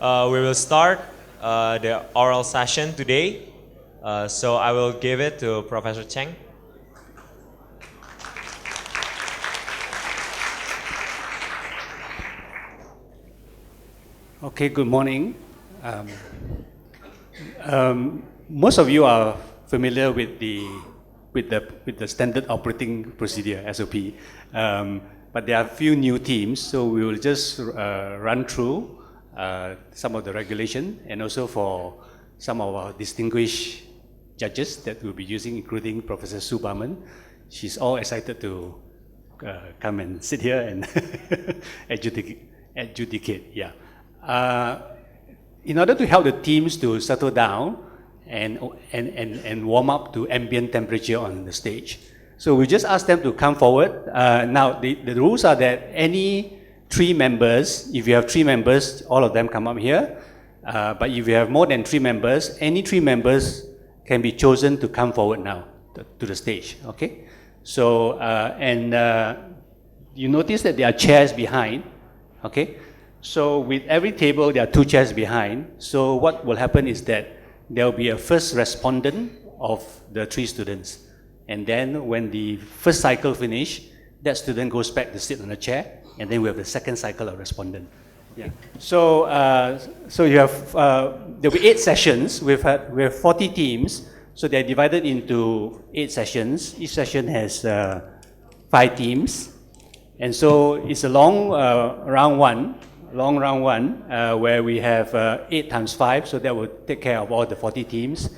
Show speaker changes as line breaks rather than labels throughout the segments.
We will start the oral session today. So I will give it to Professor Cheng.
Okay, good morning. Most of you are familiar with the standard operating procedure (SOP), but there are a few new themes, so we will just run through some of the regulation, and also for some of our distinguished judges that we'll be using, including Professor Sue Barman. She's all excited to come and sit here and adjudicate. Yeah. In order to help the teams to settle down and warm up to ambient temperature on the stage, so we just ask them to come forward. Now, the rules are that any 3 members, if you have 3 members, all of them come up here. But if you have more than 3 members, any 3 members can be chosen to come forward now to the stage. Okay? So, you notice that there are chairs behind. Okay? So with every table, there are 2 chairs behind. So what will happen is that there will be a first respondent of the 3 students. And then when the first cycle finish, that student goes back to sit on a chair, and then we have the second cycle of respondent. Yeah. So, so you have, there'll be 8 sessions. We have 40 teams. So they're divided into 8 sessions. Each session has 5 teams. And so it's a long round one, where we have 8 times 5, so that will take care of all the 40 teams.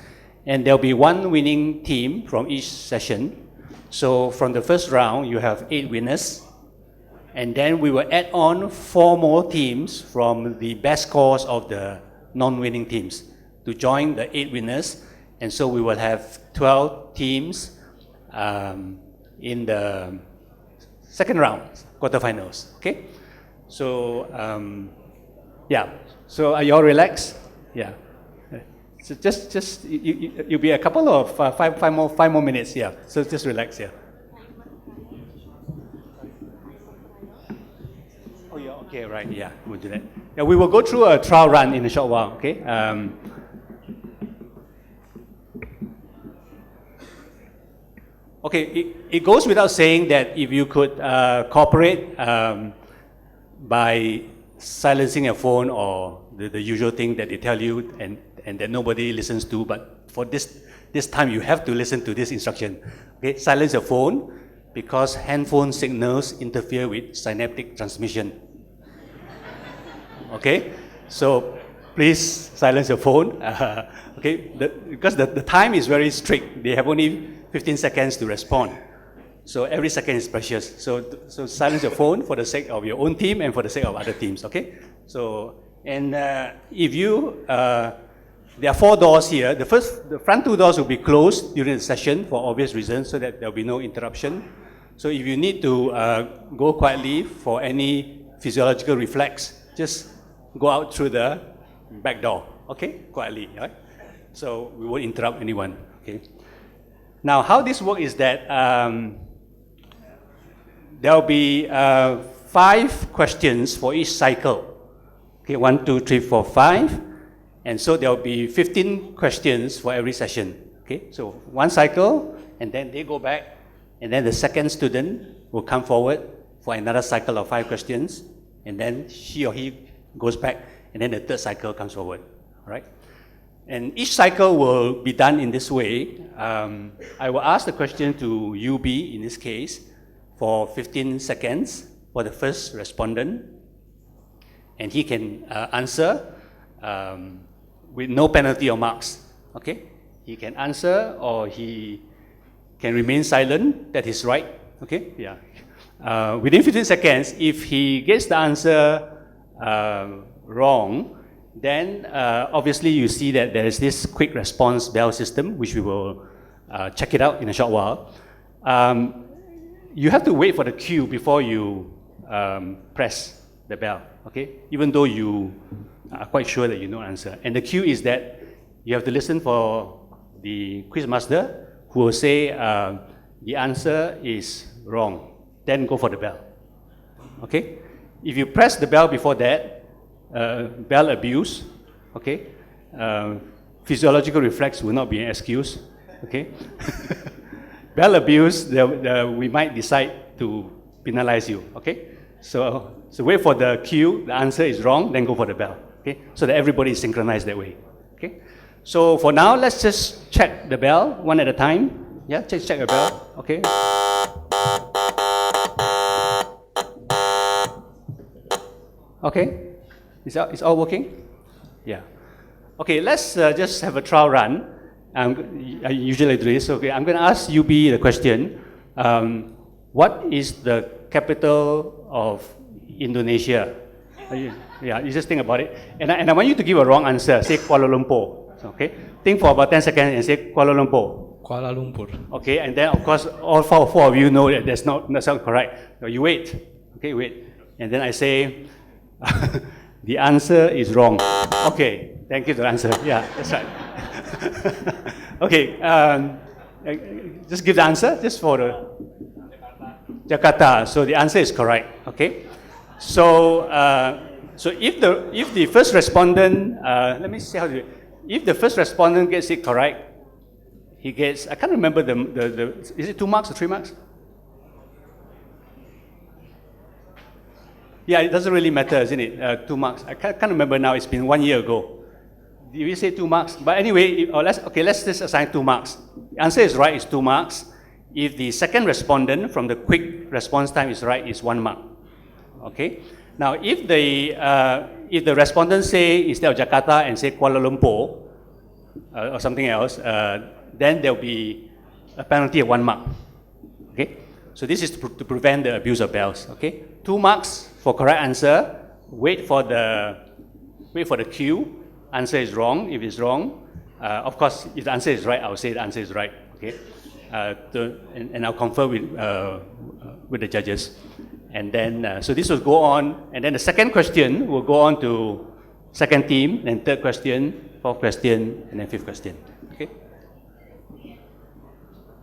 And there'll be 1 winning team from each session. So from the first round, you have 8 winners. And then we will add on 4 more teams from the best scores of the non-winning teams to join the 8 winners. And so we will have 12 teams in the second round, quarterfinals, okay? So, yeah, so are you all relaxed? Yeah. So just you'll be a couple of five more minutes, yeah. So just relax, yeah. Oh, yeah, okay, right, yeah, we'll do that. Yeah, we will go through a trial run in a short while, okay? Okay, it goes without saying that if you could cooperate by silencing your phone or the usual thing that they tell you and that nobody listens to, but for this time you have to listen to this instruction. Okay, silence your phone because handphone signals interfere with synaptic transmission. Okay, so please silence your phone. Okay, because the time is very strict. They have only 15 seconds to respond. So every second is precious. So silence your phone for the sake of your own team and for the sake of other teams, okay? So, and if you, there are 4 doors here. The front 2 doors will be closed during the session for obvious reasons so that there will be no interruption. So if you need to go quietly for any physiological reflex, just go out through the back door, okay? Quietly, right? So we won't interrupt anyone, okay? Now, how this works is that there will be 5 questions for each cycle. Okay, 1, 2, 3, 4, 5. And so there will be 15 questions for every session. Okay, so 1 cycle, and then they go back, and then the second student will come forward for another cycle of 5 questions, and then she or he goes back, and then the third cycle comes forward. All right? And each cycle will be done in this way. I will ask the question to UB in this case for 15 seconds for the first respondent, and he can answer with no penalty or marks. Okay? He can answer or he can remain silent. That is right. Okay? Yeah. Within 15 seconds, if he gets the answer wrong, then obviously you see that there is this quick response bell system, which we will check it out in a short while. You have to wait for the cue before you press the bell, okay? Even though you are quite sure that you know the answer. And the cue is that you have to listen for the quiz master who will say the answer is wrong. Then go for the bell, okay? If you press the bell before that, bell abuse, okay? Physiological reflex will not be an excuse, okay? Bell abuse, we might decide to penalize you, okay? So wait for the cue, the answer is wrong, then go for the bell, okay? So that everybody is synchronized that way, okay? So for now, let's just check the bell one at a time. Yeah, check the bell, okay? Okay, is all working? Yeah. Okay, let's just have a trial run. I usually do this. Okay, I'm going to ask UB the question. What is the capital of Indonesia? Yeah, you just think about it. And I want you to give a wrong answer. Say Kuala Lumpur. Okay, think for about 10 seconds and say Kuala Lumpur.
Kuala Lumpur.
Okay, and then of course all four of you know that that's not correct. So you wait. Okay, wait. And then I say, the answer is wrong. Okay, thank you for the answer. Yeah, that's right. Okay, just give the answer, just for the Jakarta. So the answer is correct. Okay, so if the first respondent, let me see how to. If the first respondent gets it correct, he gets. I can't remember the. Is it 2 marks or 3 marks? Yeah, it doesn't really matter, isn't it? 2 marks. I can't remember now. It's been 1 year ago. Did we say 2 marks? But anyway, let's just assign 2 marks. The answer is right, is 2 marks. If the second respondent from the quick response time is right, is 1 mark. Okay. Now, if the respondent say instead of Jakarta and say Kuala Lumpur or something else, then there will be a penalty of 1 mark. Okay. So this is to prevent the abuse of bells. Okay. 2 marks for correct answer. Wait for the cue. Answer is wrong. If it's wrong, of course, if the answer is right, I'll say the answer is right. Okay, and I'll confer with the judges, and then so this will go on, and then the second question will go on to second team, then third question, fourth question, and then fifth question. Okay.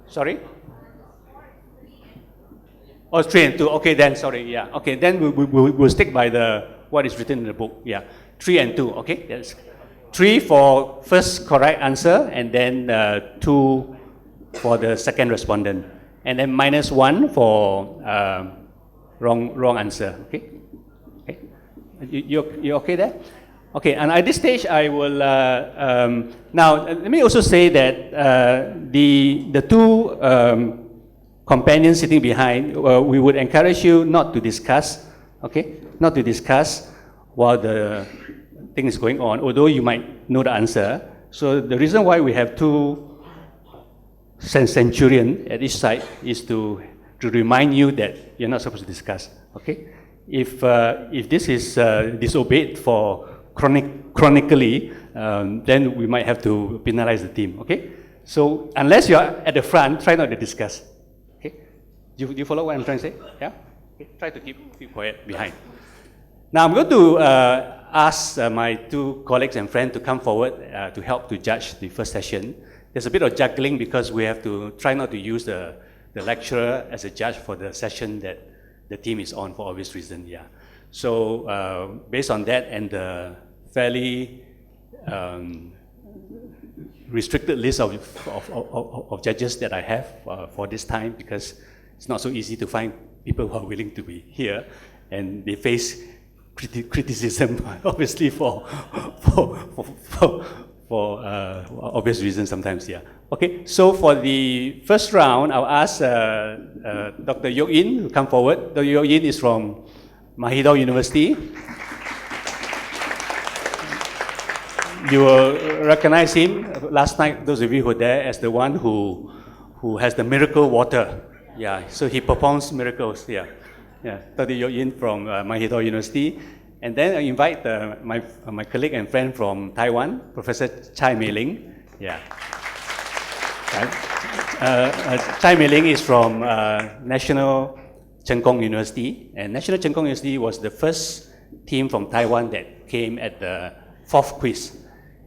Sorry. Oh, 3 and 2. Okay, then sorry. Yeah. Okay, then we'll stick by what is written in the book. Yeah, 3 and 2. Okay, that's 3 for first correct answer, and then 2 for the second respondent, and then -1 for wrong answer. Okay. Okay. You okay there? Okay. And at this stage, I will now let me also say that the two companions sitting behind, we would encourage you not to discuss. Okay, not to discuss while the thing is going on, although you might know the answer. So the reason why we have 2 centurion at each side is to remind you that you're not supposed to discuss. Okay, if this is disobeyed for chronically, then we might have to penalize the team. Okay, so unless you're at the front, try not to discuss. Okay, do you follow what I'm trying to say? Yeah. Okay. Try to keep quiet behind. Now I'm going to ask my 2 colleagues and friends to come forward to help to judge the first session. There's a bit of juggling because we have to try not to use the lecturer as a judge for the session that the team is on for obvious reason. Yeah. So based on that and the fairly restricted list of judges that I have for this time, because it's not so easy to find people who are willing to be here, and they face criticism, obviously for obvious reasons sometimes. Yeah. Okay. So for the first round, I'll ask Dr. Yok In to come forward. Dr. Yok In is from Mahidol University. You will recognize him last night, those of you who were there, as the one who has the miracle water. Yeah, so he performs miracles. Yeah, yeah. Dr. Yok In from Mahidol University. And then I invite my colleague and friend from Taiwan, Professor Chai Mei-ling. Yeah. Chai Mei-ling is from National Cheng Kung University. And National Cheng Kung University was the first team from Taiwan that came at the 4th quiz.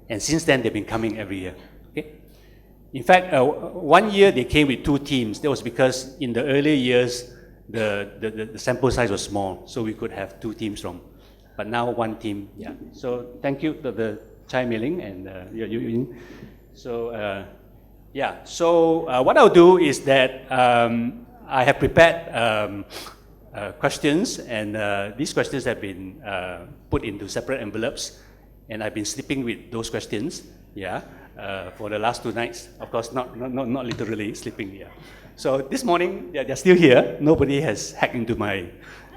And since then, they've been coming every year. Okay? In fact, 1 year they came with 2 teams. That was because in the earlier years, the sample size was small, so we could have 2 teams from but now one team. Yeah. So thank you to the Chai Mei-ling and you. So yeah. So what I'll do is that I have prepared questions, and these questions have been put into separate envelopes, and I've been sleeping with those questions. Yeah. For the last 2 nights, of course, not literally sleeping. Yeah. So this morning they're still here. Nobody has hacked into my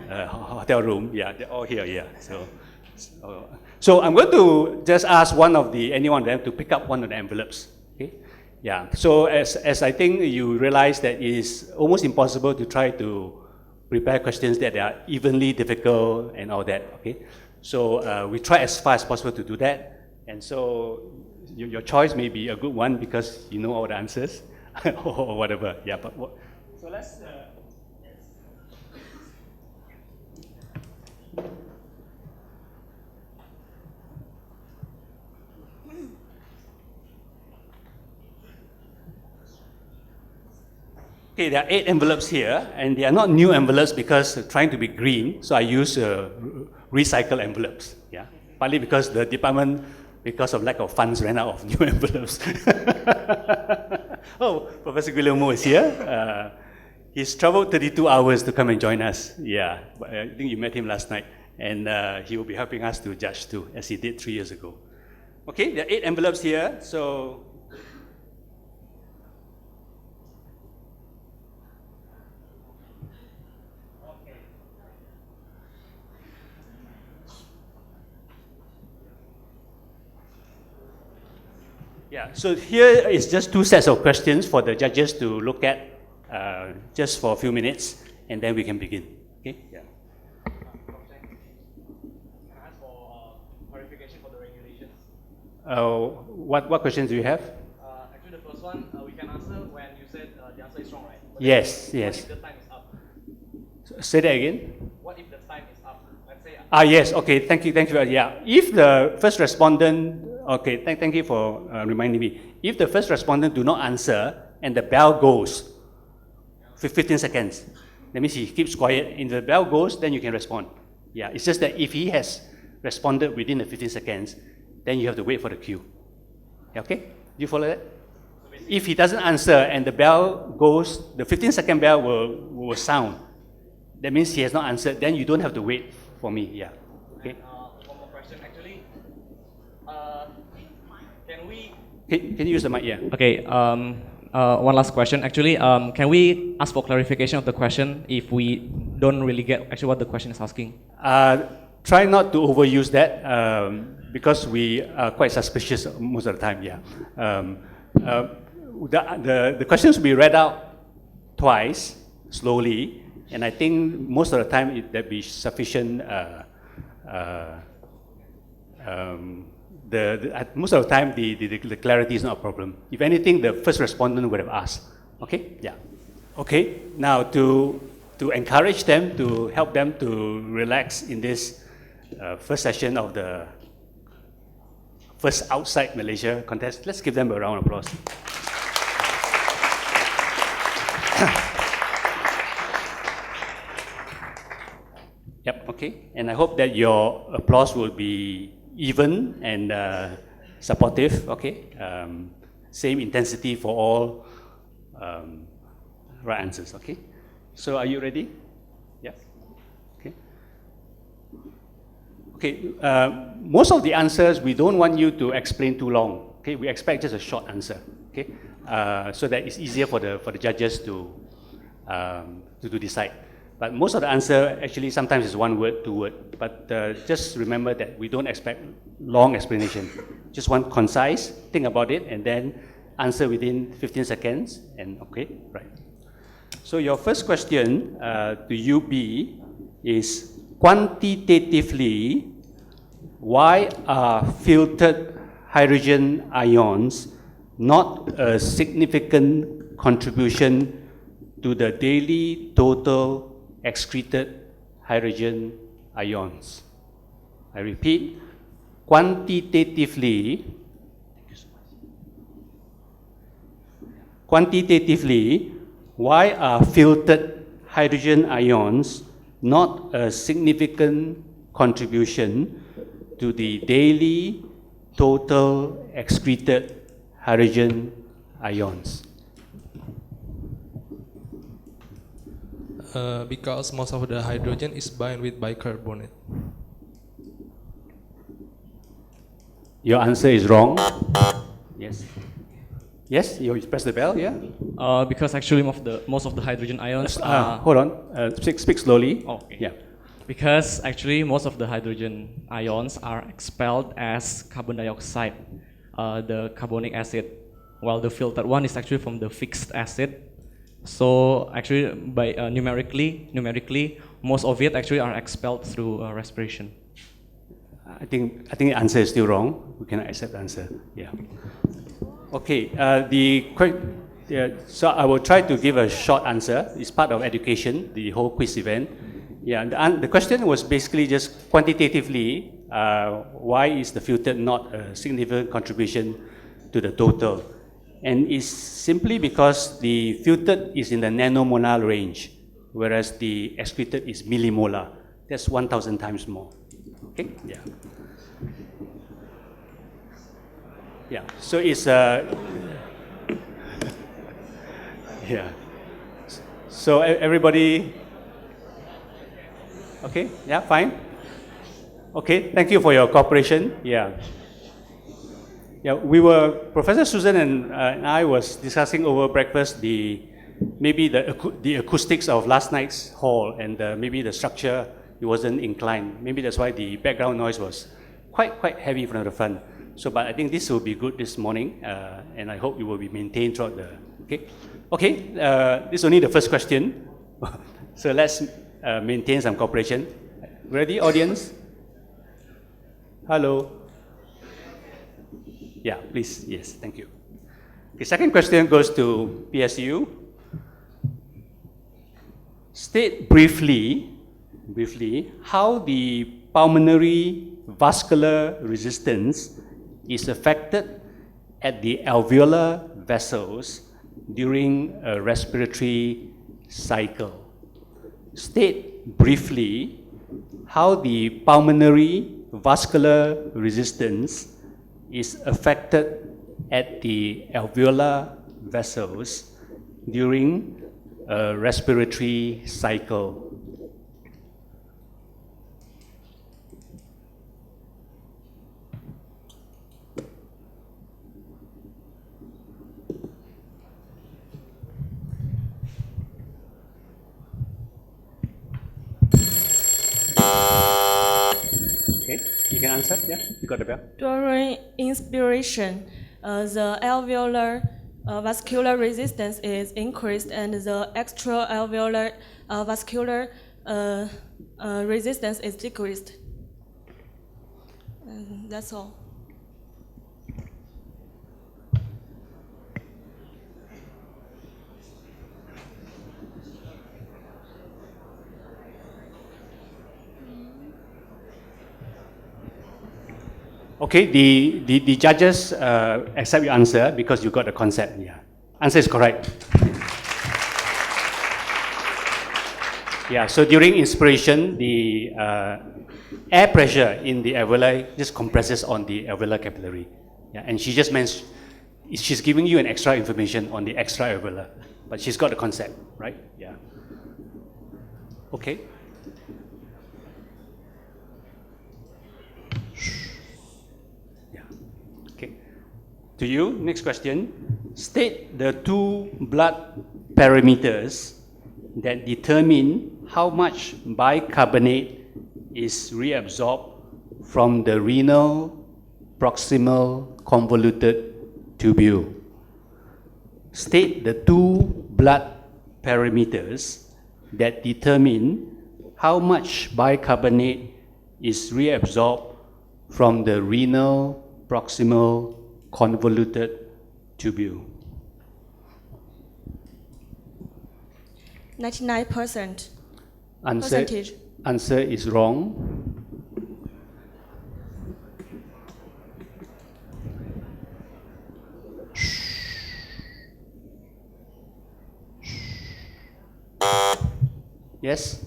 hotel room. Yeah, they're all here. Yeah. So I'm going to just ask any one of them to pick up one of the envelopes. Okay. Yeah. So as I think you realize that it is almost impossible to try to prepare questions that are evenly difficult and all that. Okay. So we try as far as possible to do that, and so your choice may be a good one because you know all the answers or whatever. Yeah, so let's. Okay, there are 8 envelopes here, and they are not new envelopes because trying to be green, so I use recycled envelopes. Yeah, partly because the department, because of lack of funds, ran out of new envelopes. Oh, Professor Guillermo is here. He's traveled 32 hours to come and join us. Yeah, but I think you met him last night, and he will be helping us to judge too, as he did 3 years ago. Okay, there are 8 envelopes here, so. Yeah, so here is just 2 sets of questions for the judges to look at just for a few minutes, and then we can begin. Okay? Yeah.
Can I ask for clarification for the regulations?
What questions do you have?
Actually, the first one, we can answer when you said the answer is wrong, right? But
Yes,
then,
yes.
What if the time is up?
Say that again.
What if the time is up? Let's say.
Yes, okay, thank you. Yeah, if the first respondent, okay, thank you for reminding me. If the first respondent do not answer and the bell goes, 15 seconds, that means he keeps quiet, and the bell goes, then you can respond. Yeah, it's just that if he has responded within the 15 seconds, then you have to wait for the cue. Okay, do you follow that? If he doesn't answer and the bell goes, the 15-second bell will sound. That means he has not answered, then you don't have to wait for me, yeah. Okay.
And, one more question, actually. Can we...
Can you use the mic, yeah?
Okay, one last question. Actually, can we ask for clarification of the question if we don't really get actually what the question is asking?
Try not to overuse that because we are quite suspicious most of the time, yeah. The questions will be read out twice, slowly, and I think most of the time there'll be sufficient. Most of the time, the clarity is not a problem. If anything, the first respondent would have asked. Okay, yeah. Okay, now to encourage them, to help them to relax in this first session of the first outside Malaysia contest, let's give them a round of applause. Yep, okay. And I hope that your applause will be even and supportive, okay? Same intensity for all right answers, okay? So are you ready? Yeah? Okay. Okay, most of the answers, we don't want you to explain too long, okay? We expect just a short answer, okay? So that it's easier for the judges to decide. But most of the answer actually sometimes is 1 word, 2 word. But just remember that we don't expect long explanation. Just one concise, think about it, and then answer within 15 seconds. And okay, right. So your first question to UB is quantitatively, why are filtered hydrogen ions not a significant contribution to the daily total excreted hydrogen ions? I repeat, quantitatively, why are filtered hydrogen ions not a significant contribution to the daily total excreted hydrogen ions?
Because most of the hydrogen is bound with bicarbonate.
Your answer is wrong. Yes. Yes, you press the bell, yeah?
Because actually most of the hydrogen ions are...
Hold on, speak slowly.
Okay.
Yeah.
Because actually most of the hydrogen ions are expelled as carbon dioxide, the carbonic acid, while the filtered one is actually from the fixed acid. So actually by numerically, most of it actually are expelled through respiration.
I think the answer is still wrong. We cannot accept the answer. Yeah. Okay. So I will try to give a short answer. It's part of education, the whole quiz event. Yeah. The question was basically just quantitatively, why is the filtered not a significant contribution to the total? And it's simply because the filtered is in the nanomolar range, whereas the excreted is millimolar. That's 1,000 times more. Okay? Yeah. Yeah. So it's yeah. So everybody. Okay. Yeah. Fine. Okay. Thank you for your cooperation. Yeah. Yeah. Professor Susan and I was discussing over breakfast maybe the acoustics of last night's hall and maybe the structure. It wasn't inclined. Maybe that's why the background noise was quite heavy from the front. So, but I think this will be good this morning, and I hope it will be maintained throughout the. Okay. This is only the first question, so let's maintain some cooperation. Ready, audience? Hello. Yeah, please. Yes, thank you. The second question goes to PSU. State briefly how the pulmonary vascular resistance is affected at the alveolar vessels during a respiratory cycle. State briefly how the pulmonary vascular resistance is affected at the alveolar vessels during a respiratory cycle. Okay, you can answer. Yeah, you got the bell.
During inspiration, the alveolar vascular resistance is increased and the extra-alveolar vascular resistance is decreased. And that's all.
Okay, the judges accept your answer because you got the concept. Yeah, answer is correct. Yeah, so during inspiration, the air pressure in the alveoli just compresses on the alveolar capillary. Yeah, and she just mentioned, she's giving you an extra information on the extra alveolar, but she's got the concept, right? Yeah. Okay. To you, next question. State the two blood parameters that determine how much bicarbonate is reabsorbed from the renal proximal convoluted tubule. State the two blood parameters that determine how much bicarbonate is reabsorbed from the renal proximal convoluted tubule.
99%. Percentage.
Answer is wrong. Yes?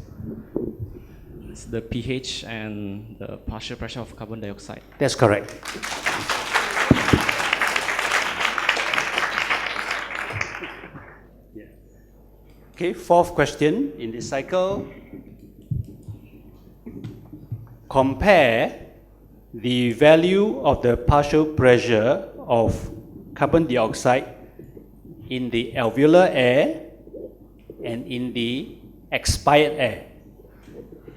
the pH and the partial pressure of carbon dioxide.
That's correct. Yeah. Okay, fourth question in this cycle. Compare the value of the partial pressure of carbon dioxide in the alveolar air and in the expired air,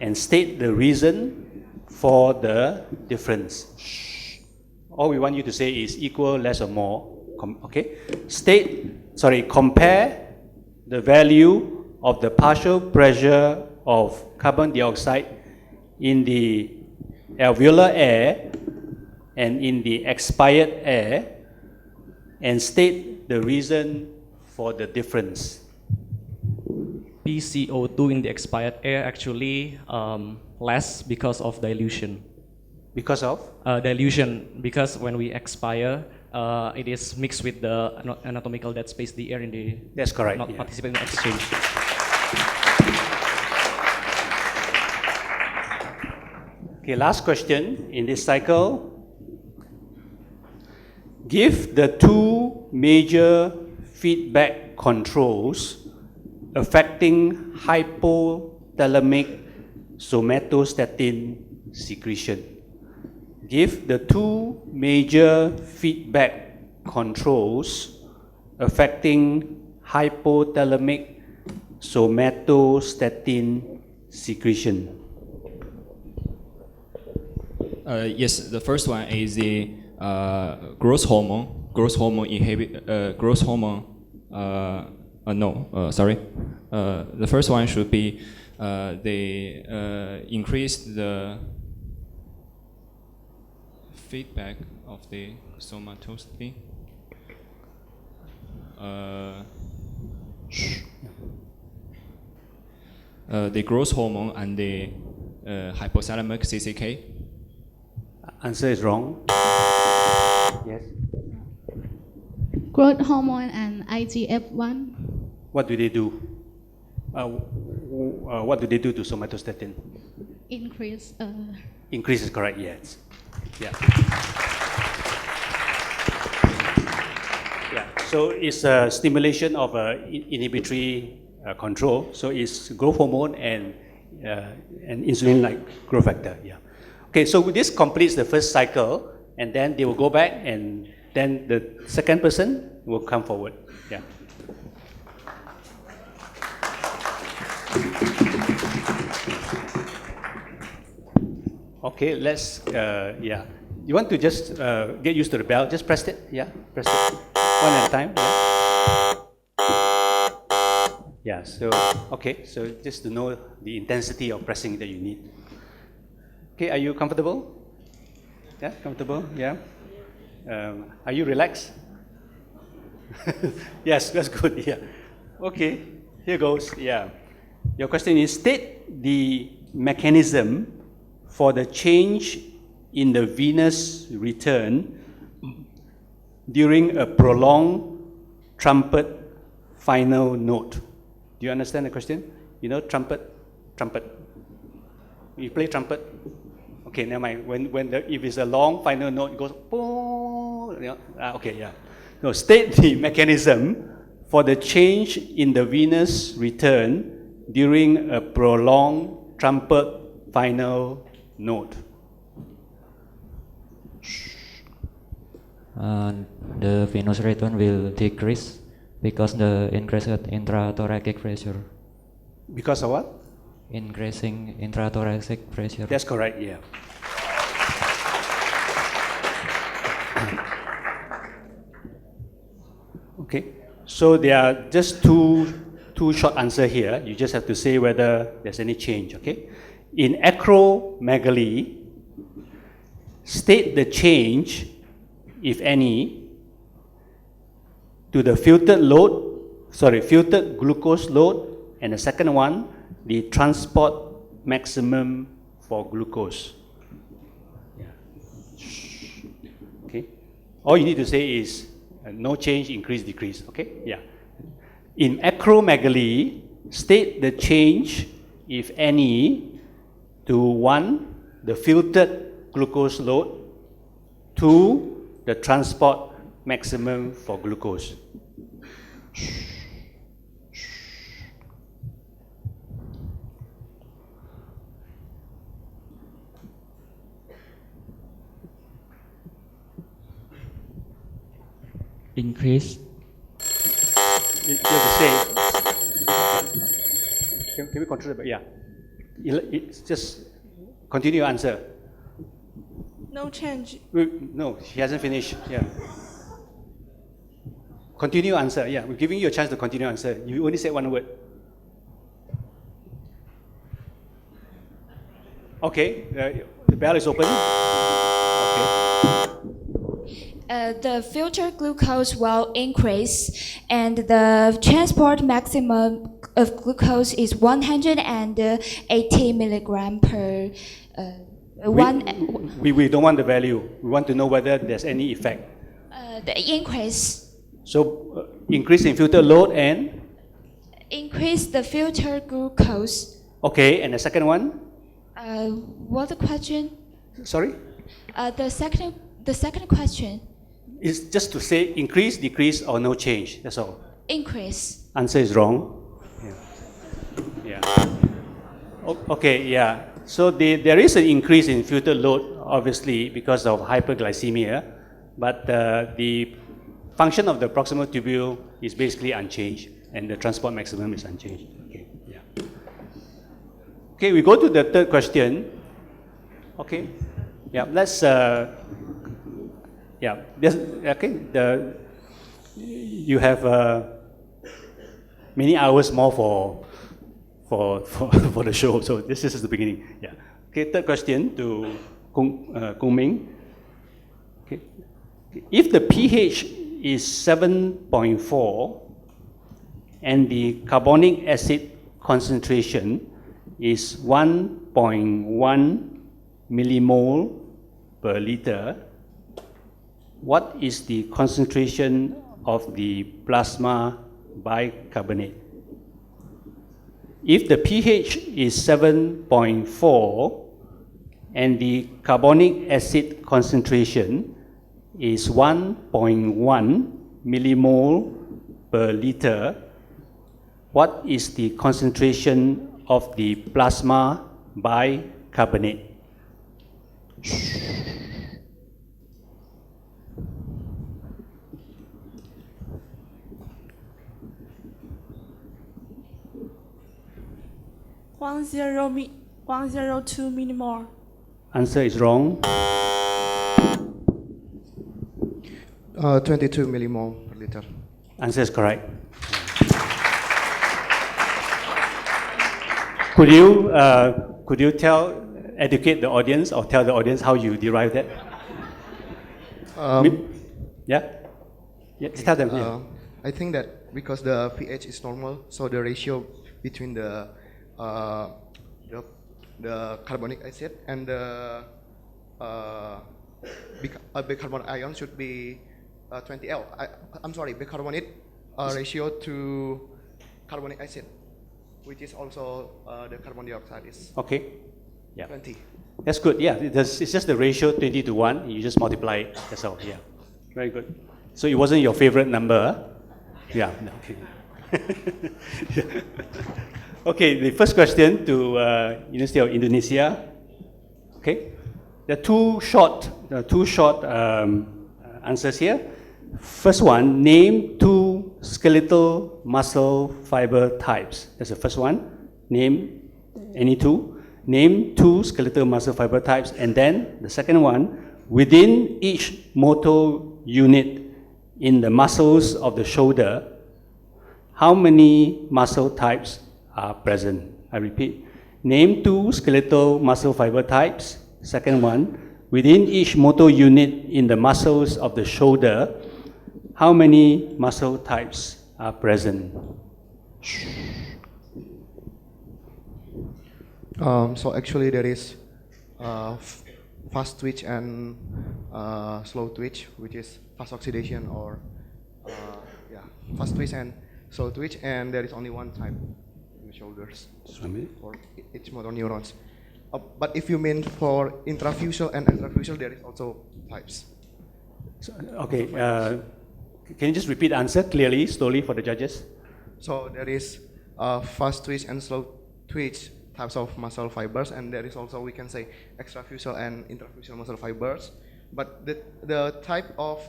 and state the reason for the difference. All we want you to say is equal, less or more. Okay? Compare the value of the partial pressure of carbon dioxide in the alveolar air and in the expired air, and state the reason for the difference.
PCO2 in the expired air actually less because of dilution.
Because of?
Dilution, because when we expire, it is mixed with the anatomical dead space, the air in the
That's correct.
not
Yeah.
participating in the exchange.
Okay, last question in this cycle. Give the two major feedback controls affecting hypothalamic somatostatin secretion. Give the two major feedback controls affecting hypothalamic somatostatin secretion.
Yes, the first one is the growth hormone. Growth hormone inhibit. Growth hormone. The first one should be they increase the feedback of the somatostatin. The growth hormone and the hypothalamic CCK.
Answer is wrong. Yes.
Growth hormone and IGF-1.
What do they do? What do they do to somatostatin?
Increase.
Increase is correct, yes. Yeah. Yeah. So it's a stimulation of inhibitory control. So it's growth hormone and insulin-like growth factor. Yeah. Okay. So this completes the first cycle, and then they will go back, and then the second person will come forward. Yeah. Okay, let's, yeah. You want to just get used to the bell, just press it, yeah, press it, one at a time, yeah. Yeah, so, okay, so just to know the intensity of pressing that you need. Okay, are you comfortable? Yeah, comfortable, yeah. Are you relaxed? Yes, that's good, yeah. Okay, here goes, yeah. Your question is, state the mechanism for the change in the venous return during a prolonged trumpet final note. Do you understand the question? You know trumpet? You play trumpet? Okay, never mind. If it's a long final note, it goes boom. Okay, yeah. So state the mechanism for the change in the venous return during a prolonged trumpet final note.
The venous return will decrease because the increased intrathoracic pressure.
Because of what?
Increasing intrathoracic pressure.
That's correct, yeah. Okay, so there are just two short answers here. You just have to say whether there's any change, okay? In acromegaly, state the change, if any, to the filtered glucose load, and the second one, the transport maximum for glucose. Yeah. Okay. All you need to say is no change, increase, decrease. Okay. Yeah. In acromegaly, state the change, if any, to 1, the filtered glucose load, 2, the transport maximum for glucose.
Increase.
You have to say. Can we control it? Yeah. It's just continue your answer.
No change.
No, he hasn't finished. Yeah. Continue answer. Yeah, we're giving you a chance to continue answer. You only said one word. Okay, the bell is open. Okay.
The filtered glucose will increase, and the transport maximum of glucose is 180 milligram per
We don't want the value. We want to know whether there's any effect.
the increase.
So increase in filter load and?
Increase the filtered glucose.
Okay, and the second one?
What the question?
Sorry?
The second question.
It's just to say increase, decrease, or no change. That's all.
Increase.
Answer is wrong. Yeah. Okay, yeah. So there is an increase in filter load, obviously, because of hyperglycemia, but the function of the proximal tubule is basically unchanged, and the transport maximum is unchanged. Okay, yeah. Okay, we go to the third question. Okay, yeah, let's, yeah, okay, you have many hours more for the show, so this is the beginning. Yeah. Okay, third question to Kung Ming. Okay. If the pH is 7.4 and the carbonic acid concentration is 1.1 millimole per liter, what is the concentration of the plasma bicarbonate? If the pH is 7.4 and the carbonic acid concentration is 1.1 millimole per liter, what is the concentration of the plasma bicarbonate?
One zero two millimole.
Answer is wrong.
22 millimole per liter.
Answer is correct. Could you educate the audience or tell the audience how you derived that? Yeah? Yeah, tell them. Yeah.
I think that because the pH is normal, so the ratio between the carbonic acid and the bicarbonate ion should be 20L. I'm sorry, bicarbonate ratio to carbonic acid, which is also the carbon dioxide is
Okay. Yeah.
20.
That's good. Yeah, it's just the ratio 20 to 1. You just multiply it. That's all. Yeah. Very good. So it wasn't your favorite number? Huh? Yeah. No, okay. Okay, the first question to University of Indonesia. Okay, there are two short answers here. First one, name 2 skeletal muscle fiber types. That's the first one. Name any 2. Name 2 skeletal muscle fiber types, and then the second one, within each motor unit in the muscles of the shoulder, how many muscle types are present? I repeat, name 2 skeletal muscle fiber types. Second one, within each motor unit in the muscles of the shoulder, how many muscle types are present?
So actually there is fast twitch and slow twitch, which is fast oxidation or fast twitch and slow twitch, and there is only one type in the shoulders for each motor neurons. But if you mean for intrafusal and extrafusal, there is also types.
So, okay, can you just repeat the answer clearly, slowly for the judges?
So there is fast twitch and slow twitch types of muscle fibers, and there is also, we can say, extrafusal and intrafusal muscle fibers. But the type of,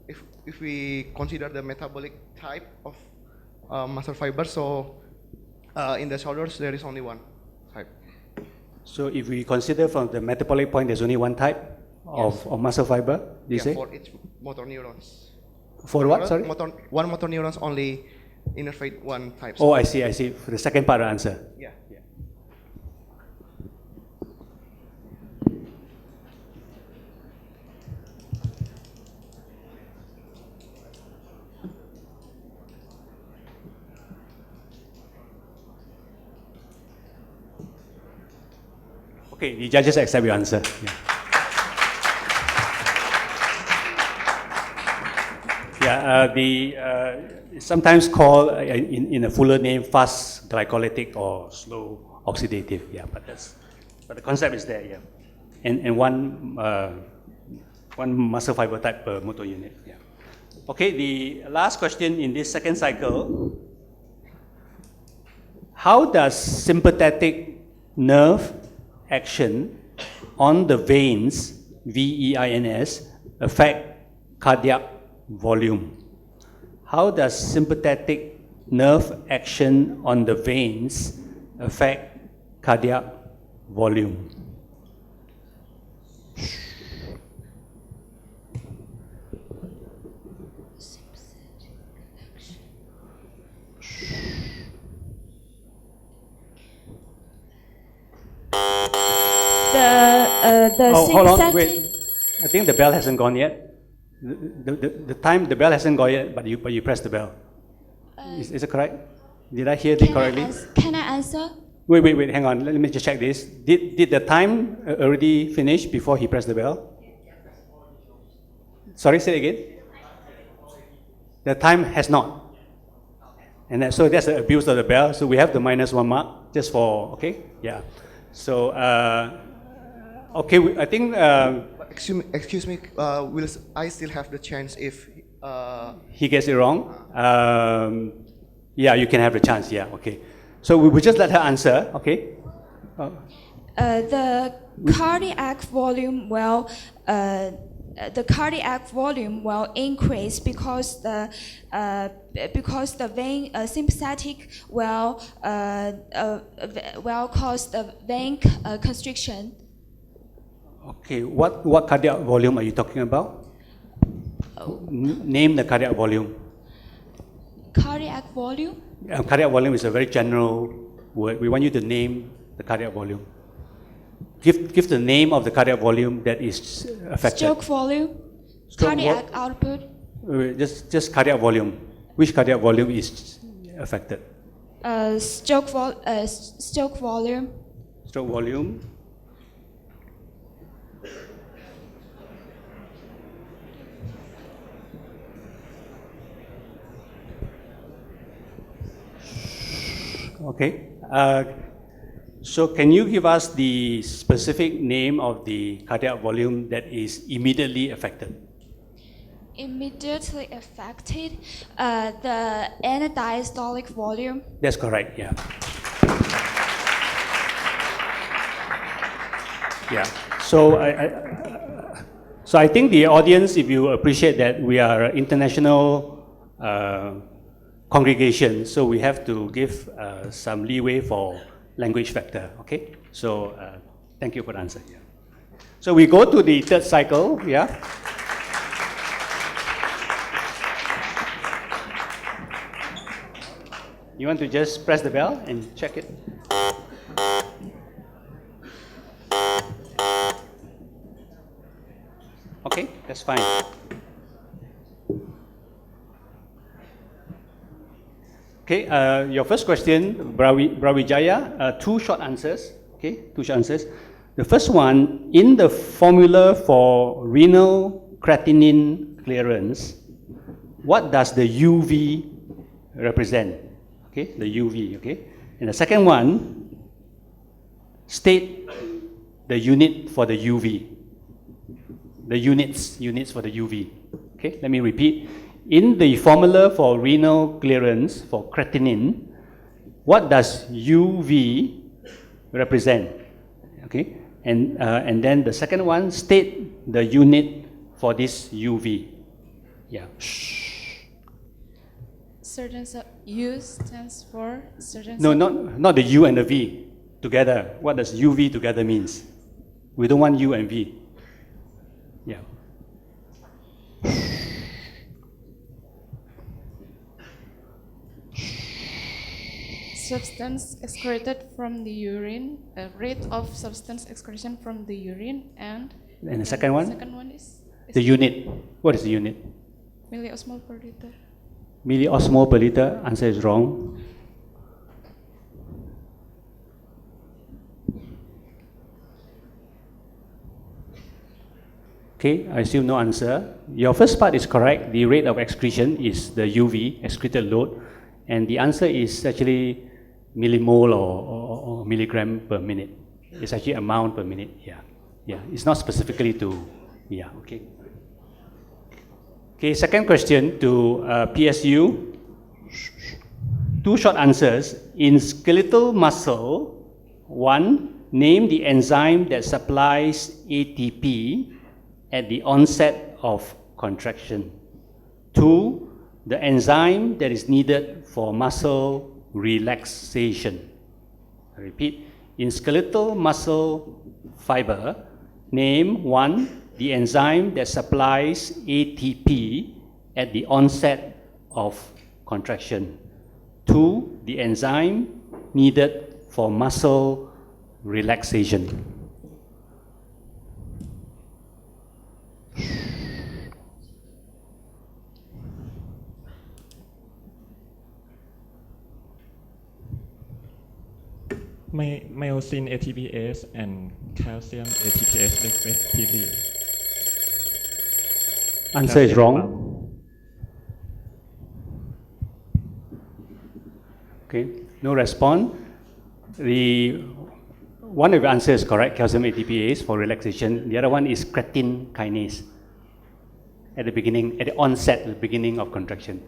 if we consider the metabolic type of muscle fibers, so in the shoulders there is only one type.
So if we consider from the metabolic point, there's only one type of muscle fiber, you say?
For each motor neurons.
For what, sorry?
One motor neurons only innervate one type.
Oh, I see, I see. For the second part of the answer.
Yeah.
Okay, the judges accept your answer. Yeah. It's sometimes called in a fuller name fast glycolytic or slow oxidative. Yeah, but the concept is there. Yeah, and one muscle fiber type per motor unit. Yeah. Okay, the last question in this second cycle: how does sympathetic nerve action on the veins, VEINS, affect cardiac volume? How does sympathetic nerve action on the veins affect cardiac volume? Hold on, wait. I think the bell hasn't gone yet. The bell hasn't gone yet, but you press the bell. Is it correct? Did I hear it correctly?
Can I answer?
Wait, hang on. Let me just check this. Did the time already finish before he pressed the bell? Sorry, say it again. The time has not. And so that's the abuse of the bell. So we have the -1 mark just for, okay? Yeah. So, okay, I think...
excuse me, will I still have the chance if...
he gets it wrong? Yeah, you can have the chance, yeah, okay. So we will just let her answer, okay?
The cardiac volume will increase because the vein sympathetic will cause the vein constriction.
Okay, what cardiac volume are you talking about? Name the cardiac volume.
Cardiac volume?
Cardiac volume is a very general word. We want you to name the cardiac volume. Give the name of the cardiac volume that is affected.
Stroke volume? Cardiac output?
Just cardiac volume. Which cardiac volume is affected?
Stroke volume.
Stroke volume. Okay. So can you give us the specific name of the cardiac volume that is immediately affected?
Immediately affected, the end-diastolic volume.
That's correct, yeah. Yeah. So I think the audience, if you appreciate that we are an international congregation, so we have to give some leeway for language factor, okay? So thank you for the answer. Yeah. So we go to the third cycle, yeah? You want to just press the bell and check it? Okay, that's fine. Okay, your first question, Brawijaya, two short answers. Okay, two short answers. The first one, in the formula for renal creatinine clearance, what does the UV represent? Okay, the UV, okay? And the second one, state the unit for the UV. The units for the UV. Okay, let me repeat. In the formula for renal clearance for creatinine, what does UV represent? Okay, and then the second one, state the unit for this UV. Yeah.
Certain U stands for certain.
No, not the U and the V together. What does UV together means? We don't want U and V. Yeah.
Substance excreted from the urine, rate of substance excretion from the urine, and
the second one?
The second one is
The unit. What is the unit?
milliosmol per liter.
Milliosmol per liter. Answer is wrong. Okay, I assume no answer. Your first part is correct. The rate of excretion is the UV, excreted load, and the answer is actually millimole or milligram per minute. It's actually amount per minute. Yeah. It's not specifically to. Yeah. Okay. Okay. Second question to PSU. Two short answers. In skeletal muscle, one, name the enzyme that supplies ATP at the onset of contraction. Two, the enzyme that is needed for muscle relaxation. I repeat, in skeletal muscle fiber, name one, the enzyme that supplies ATP at the onset of contraction. Two, the enzyme needed for muscle relaxation.
Myosin ATPase and calcium ATPase respectively.
Answer is wrong. Okay, no response. One of the answers is correct, calcium ATPase for relaxation. The other one is creatine kinase. At the beginning of contraction.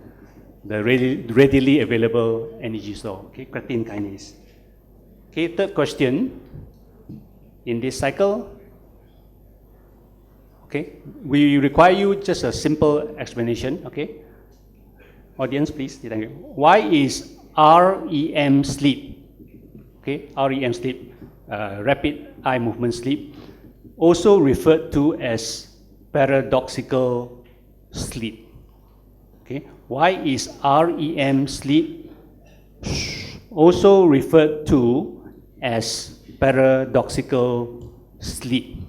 The readily available energy store, okay, creatine kinase. Okay, third question in this cycle. Okay, we require you just a simple explanation, okay? Audience, please. Why is REM sleep, okay, REM sleep, rapid eye movement sleep, also referred to as paradoxical sleep? Okay, why is REM sleep also referred to as paradoxical sleep?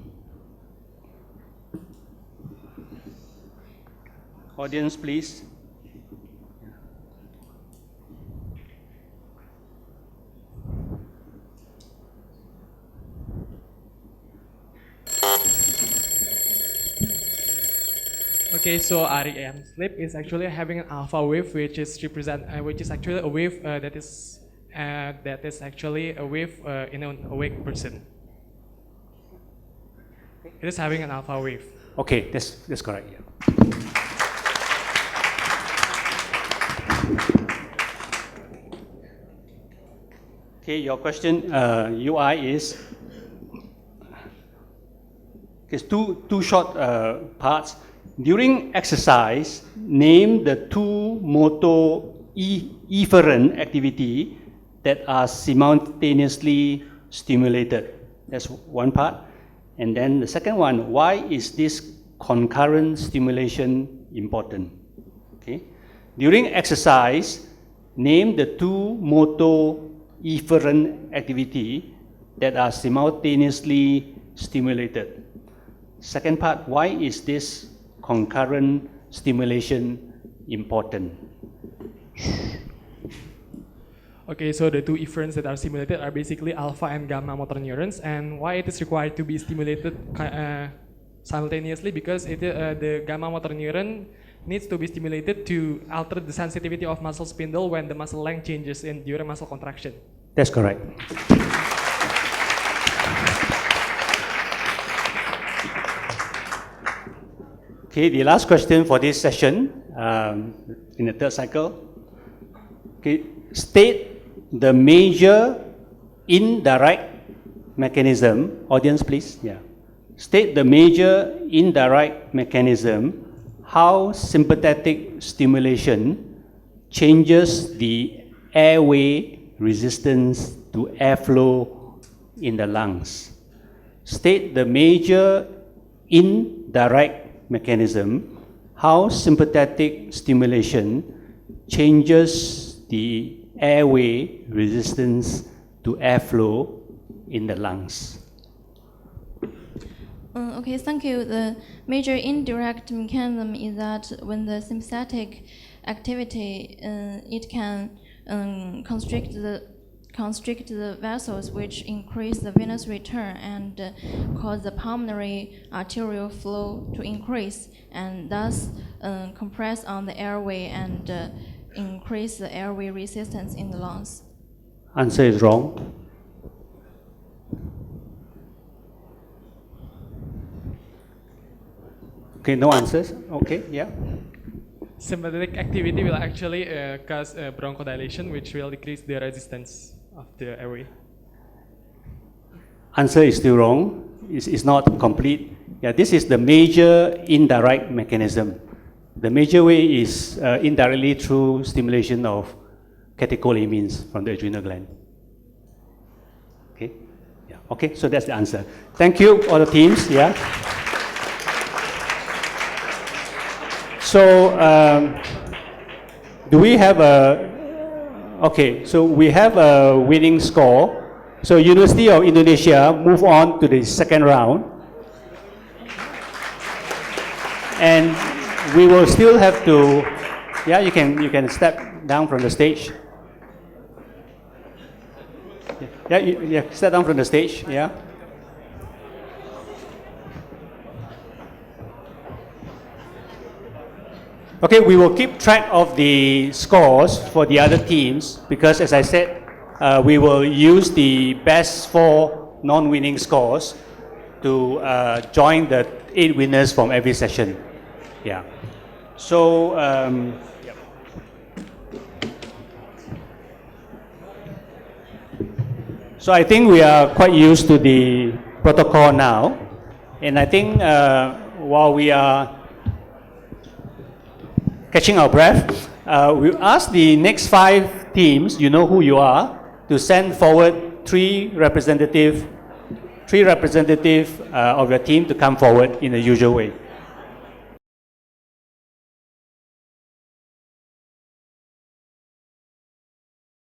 Audience, please.
Okay, so REM sleep is actually having an alpha wave, which is actually a wave that is actually a wave in an awake person. It is having an alpha wave.
Okay, that's correct. Yeah. Okay, your question UI is two short parts. During exercise, name the two motor efferent activity that are simultaneously stimulated. That's one part. And then the second one, why is this concurrent stimulation important? Okay. During exercise, name the two motor efferent activity that are simultaneously stimulated. Second part, why is this concurrent stimulation important?
Okay, so the two efferents that are stimulated are basically alpha and gamma motor neurons, and why it is required to be stimulated simultaneously, because the gamma motor neuron needs to be stimulated to alter the sensitivity of muscle spindle when the muscle length changes during muscle contraction.
That's correct. Okay, the last question for this session, in the third cycle. Okay, state the major indirect mechanism. Audience, please. Yeah. State the major indirect mechanism how sympathetic stimulation changes the airway resistance to airflow in the lungs. State the major indirect mechanism how sympathetic stimulation changes the airway resistance to airflow in the lungs.
Okay, thank you. The major indirect mechanism is that when the sympathetic activity, it can constrict the vessels, which increase the venous return and cause the pulmonary arterial flow to increase, and thus compress on the airway and increase the airway resistance in the lungs.
Answer is wrong. Okay, no answers. Okay, yeah.
Sympathetic activity will actually cause bronchodilation, which will decrease the resistance of the airway.
Answer is still wrong. It's not complete. Yeah, this is the major indirect mechanism. The major way is indirectly through stimulation of catecholamines from the adrenal gland. Okay, yeah. Okay, so that's the answer. Thank you, all the teams. Yeah. So, do we have a? Okay, so we have a winning score. So, University of Indonesia move on to the second round, and we will still have to. Yeah, you can step down from the stage. Yeah, step down from the stage. Yeah. Okay, we will keep track of the scores for the other teams because, as I said, we will use the best 4 non-winning scores to join the 8 winners from every session. Yeah. So, so I think we are quite used to the protocol now, and I think while we are catching our breath, we ask the next 5 teams, you know who you are, to send forward 3 representative of your team to come forward in the usual way.